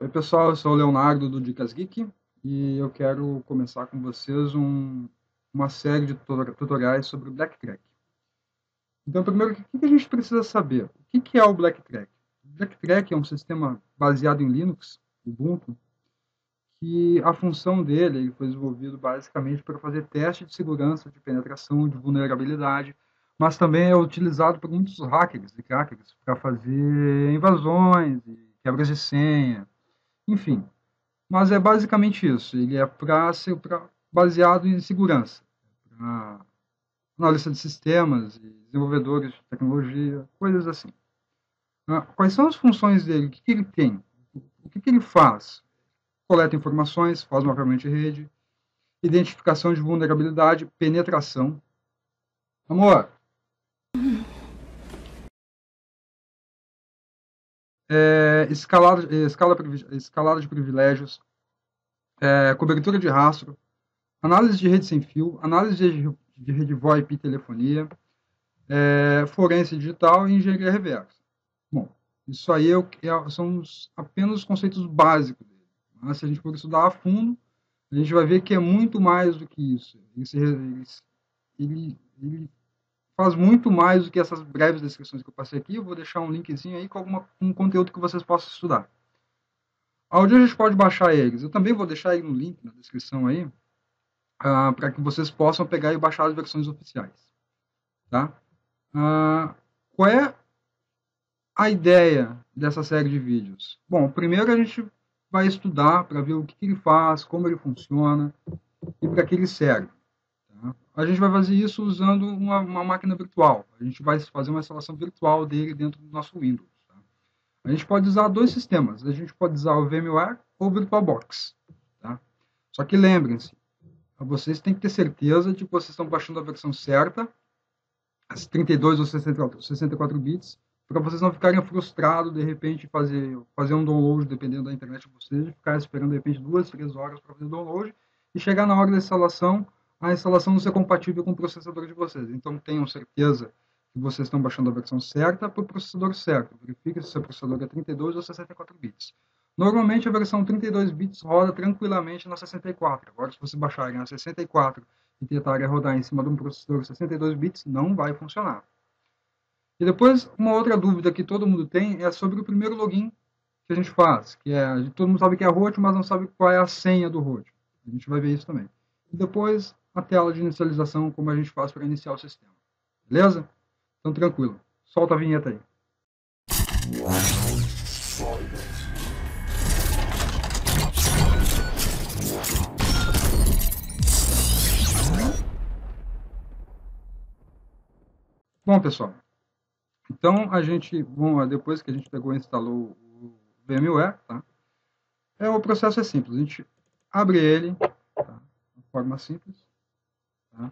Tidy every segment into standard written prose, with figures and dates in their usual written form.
Oi, pessoal, eu sou o Leonardo do Dicas Geek e eu quero começar com vocês uma série de tutoriais sobre o Black Track. Então, primeiro, o que a gente precisa saber? O que é o Black Track? O Black Track é um sistema baseado em Linux, Ubuntu, que a função dele ele foi desenvolvido basicamente para fazer teste de segurança, de penetração, de vulnerabilidade, mas também é utilizado por muitos hackers e crackers para fazer invasões e quebras de senha, enfim. Mas é basicamente isso. Ele é baseado em segurança, para analista de sistemas e desenvolvedores de tecnologia, coisas assim. Quais são as funções dele? O que ele tem? O que ele faz? Coleta informações, faz mapeamento de rede, identificação de vulnerabilidade, penetração. Amor, escalada de privilégios, cobertura de rastro, análise de rede sem fio, análise de rede VoIP e telefonia, forense digital e engenharia reversa. Bom, isso aí são apenas os conceitos básicos dele. Mas se a gente for estudar a fundo, a gente vai ver que é muito mais do que isso. Ele faz muito mais do que essas breves descrições que eu passei aqui. Eu vou deixar um linkzinho aí com um conteúdo que vocês possam estudar. Onde a gente pode baixar eles? Eu também vou deixar aí no link na descrição aí, para que vocês possam pegar e baixar as versões oficiais. Tá? Qual é a ideia dessa série de vídeos? Bom, primeiro a gente vai estudar para ver o que ele faz, como ele funciona e para que ele serve. Tá? A gente vai fazer isso usando uma máquina virtual. A gente vai fazer uma instalação virtual dele dentro do nosso Windows. Tá? A gente pode usar dois sistemas. A gente pode usar o VMware ou o VirtualBox. Tá? Só que lembrem-se, vocês têm que ter certeza de que vocês estão baixando a versão certa, as 32 ou 64 bits, para vocês não ficarem frustrados, de repente, fazer um download, dependendo da internet de vocês, ficar esperando, de repente, 2, 3 horas para fazer o download, e chegar na hora da instalação, a instalação não ser compatível com o processador de vocês. Então, tenham certeza que vocês estão baixando a versão certa para o processador certo. Verifique se o seu processador é 32 ou 64 bits. Normalmente, a versão 32 bits roda tranquilamente na 64. Agora, se vocês baixarem a 64 e tentarem rodar em cima de um processador 62 bits, não vai funcionar. E depois, uma outra dúvida que todo mundo tem é sobre o primeiro login que a gente faz, que é, todo mundo sabe que é root, mas não sabe qual é a senha do root. A gente vai ver isso também. E depois, a tela de inicialização, como a gente faz para iniciar o sistema. Beleza? Então, tranquilo. Solta a vinheta aí. Bom, pessoal, então depois que a gente pegou e instalou o VMware, tá? O processo é simples, a gente abre ele, tá? De forma simples. Tá?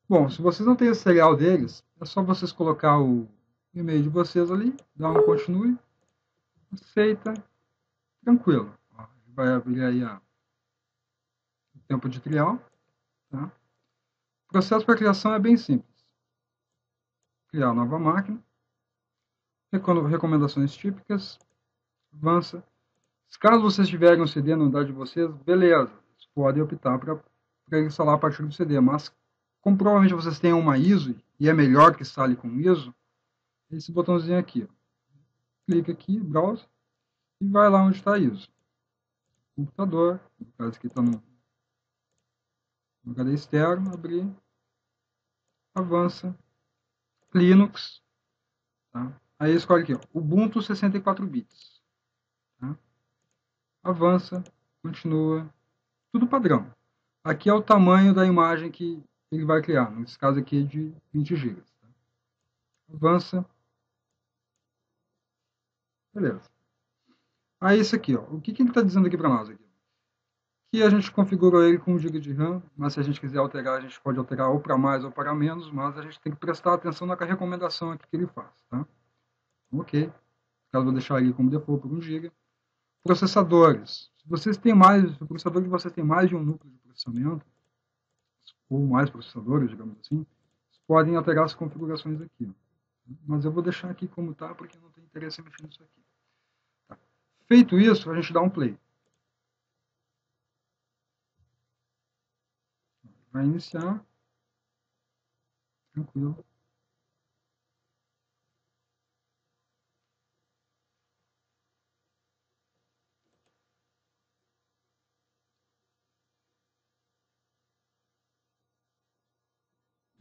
Bom, se vocês não têm o serial deles, é só vocês colocar o e-mail de vocês ali, dar um continue, aceita, tranquilo. Ó, a gente vai abrir aí o tempo de trial. Tá? O processo para criação é bem simples. Criar nova máquina, recomendações típicas, avança. Caso vocês tiverem um CD no andar de vocês, beleza, vocês podem optar para instalar a partir do CD, mas como provavelmente vocês têm uma ISO, e é melhor que instale com ISO, esse botãozinho aqui, ó. Clica aqui, browse, e vai lá onde está a ISO. Computador, no caso aqui está no HD externo, abrir, avança, Linux, tá? Aí escolhe aqui, ó, Ubuntu 64 bits. Tá? Avança, continua, tudo padrão. Aqui é o tamanho da imagem que ele vai criar, nesse caso aqui é de 20 GB. Tá? Avança, beleza. Aí isso aqui, ó, o que ele está dizendo aqui para nós? Aqui? Que a gente configurou ele com 1 GB de RAM, mas se a gente quiser alterar, a gente pode alterar ou para mais ou para menos, mas a gente tem que prestar atenção na recomendação aqui que ele faz. Tá? Ok. Caso vou deixar ele como default por 1 GB. Processadores. Se o processador de vocês tem mais de um núcleo de processamento, ou mais processadores, digamos assim, vocês podem alterar as configurações aqui. Ó. Mas eu vou deixar aqui como está, porque não tem interesse em mexer nisso aqui. Tá. Feito isso, a gente dá um play. Vai iniciar. Tranquilo.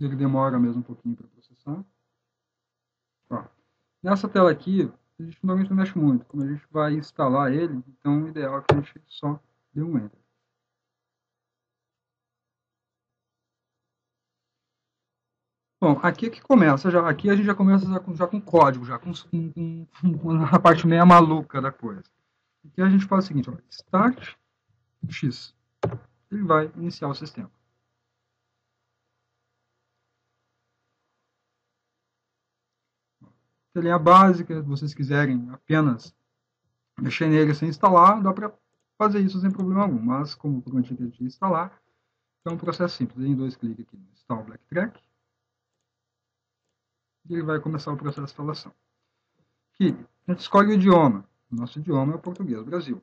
Ele demora mesmo um pouquinho para processar. Ó. Nessa tela aqui, a gente normalmente não mexe muito. Como a gente vai instalar ele, então o ideal é que a gente só dê um Enter. Bom, aqui é que começa, já, aqui a gente já começa já com código, já com a parte meio maluca da coisa. Aqui a gente faz o seguinte, ó, start x, ele vai iniciar o sistema. Telinha básica, se vocês quiserem apenas mexer nele sem instalar, dá para fazer isso sem problema algum, mas como eu prometi que a gente ia instalar, é um processo simples, em 2 cliques aqui no Install Black Track, e ele vai começar o processo de instalação. Aqui, a gente escolhe o idioma. O nosso idioma é o português do Brasil.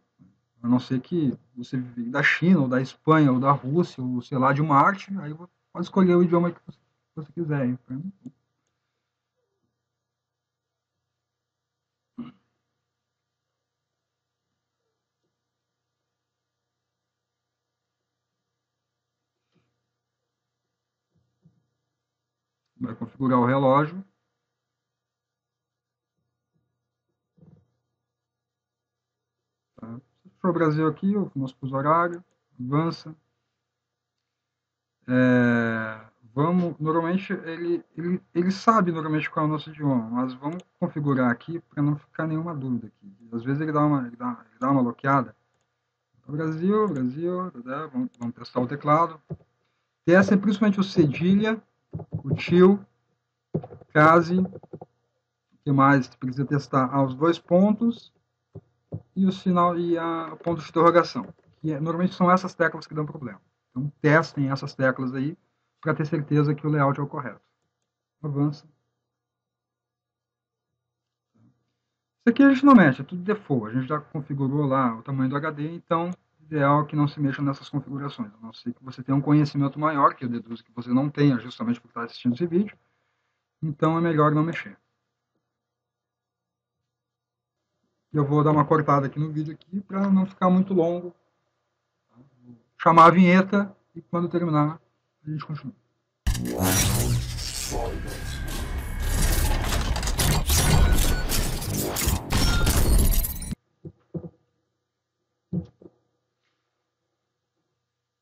A não ser que você vive da China, ou da Espanha, ou da Rússia, ou sei lá, de Marte, aí pode escolher o idioma que você quiser. Então, vai configurar o relógio. Tá? Se for o Brasil aqui, o nosso fuso horário, avança. Normalmente ele sabe normalmente qual é o nosso idioma, mas vamos configurar aqui para não ficar nenhuma dúvida aqui. Às vezes ele dá uma bloqueada. Brasil, vamos testar o teclado. Testa é principalmente o cedilha, o tio, case, o que mais? Precisa testar aos 2 pontos e o sinal e a ponto de interrogação. Normalmente são essas teclas que dão problema. Então testem essas teclas aí para ter certeza que o layout é o correto. Avança. Isso aqui a gente não mexe, é tudo default. A gente já configurou lá o tamanho do HD, então ideal é que não se mexa nessas configurações. A não ser que você tenha um conhecimento maior, que eu deduzo que você não tenha justamente por estar assistindo esse vídeo. Então é melhor não mexer. Eu vou dar uma cortada aqui no vídeo aqui para não ficar muito longo. Vou chamar a vinheta e quando terminar a gente continua.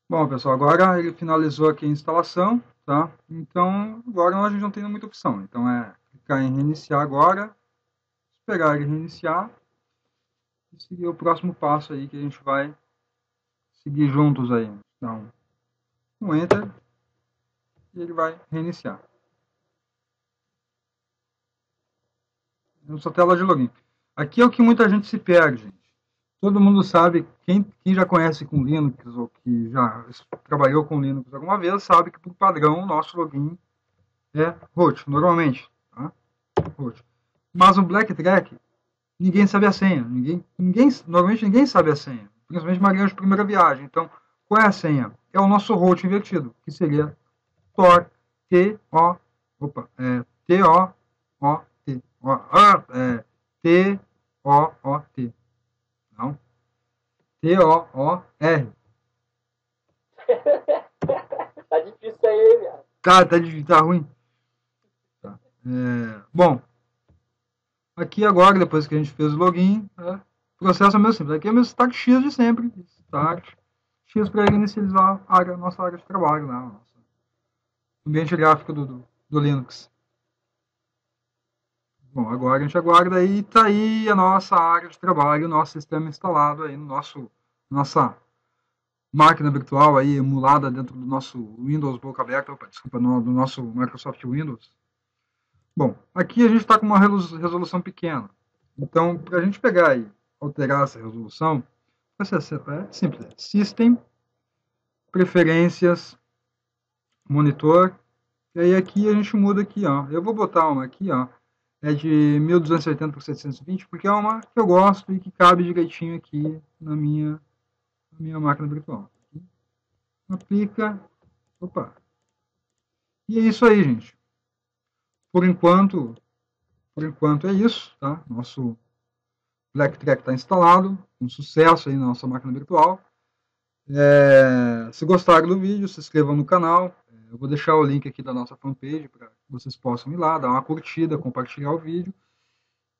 Bom, pessoal, agora ele finalizou aqui a instalação, tá? Então, agora a gente não tem muita opção. Então, é clicar em reiniciar agora, esperar ele reiniciar e seguir o próximo passo aí que a gente vai seguir juntos aí. Então, um Enter e ele vai reiniciar. Nossa tela de login. Aqui é o que muita gente se perde, gente. Todo mundo sabe, quem já conhece com Linux ou que já trabalhou com Linux alguma vez, sabe que por padrão o nosso login é root, normalmente. Tá? Root. Mas o Black Track, ninguém sabe a senha. Normalmente ninguém sabe a senha. Principalmente marinheiros de primeira viagem. Então, qual é a senha? É o nosso root invertido, que seria TOR, T-O, opa, T-O-O-T. T-O-O-T. Não. T-O-O-R. Tá difícil aí, velho. Tá ruim. Tá. Bom, aqui agora, depois que a gente fez o login, o processo é meio simples. Aqui é o meu start X de sempre. Start X para ele inicializar a nossa área de trabalho, né? Nosso ambiente gráfico do Linux. Bom, agora a gente aguarda aí, tá aí a nossa área de trabalho, o nosso sistema instalado aí no nossa máquina virtual aí emulada dentro do nosso Windows boca aberta, do nosso Microsoft Windows. Bom, aqui a gente está com uma resolução pequena. Então, para a gente pegar e alterar essa resolução, é simples. System, preferências, monitor. E aí aqui a gente muda aqui, ó. Eu vou botar uma aqui, ó. é de 1280 por 720, porque é uma que eu gosto e que cabe direitinho aqui na minha máquina virtual. Aplica, opa. E é isso aí, gente. Por enquanto é isso, tá? Nosso Black Track está instalado, um sucesso aí na nossa máquina virtual. Se gostaram do vídeo, se inscrevam no canal. Eu vou deixar o link aqui da nossa fanpage para que vocês possam ir lá, dar uma curtida, compartilhar o vídeo.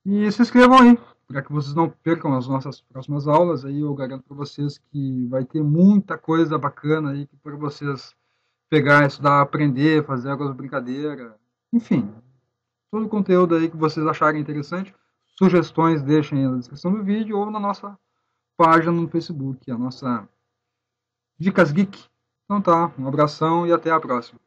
E se inscrevam aí, para que vocês não percam as nossas próximas aulas. Aí eu garanto para vocês que vai ter muita coisa bacana aí para vocês pegar, estudar, aprender, fazer algumas brincadeiras. Enfim, todo o conteúdo aí que vocês acharem interessante. Sugestões deixem aí na descrição do vídeo ou na nossa página no Facebook, a nossa Dicas Geek. Então tá, um abração e até a próxima.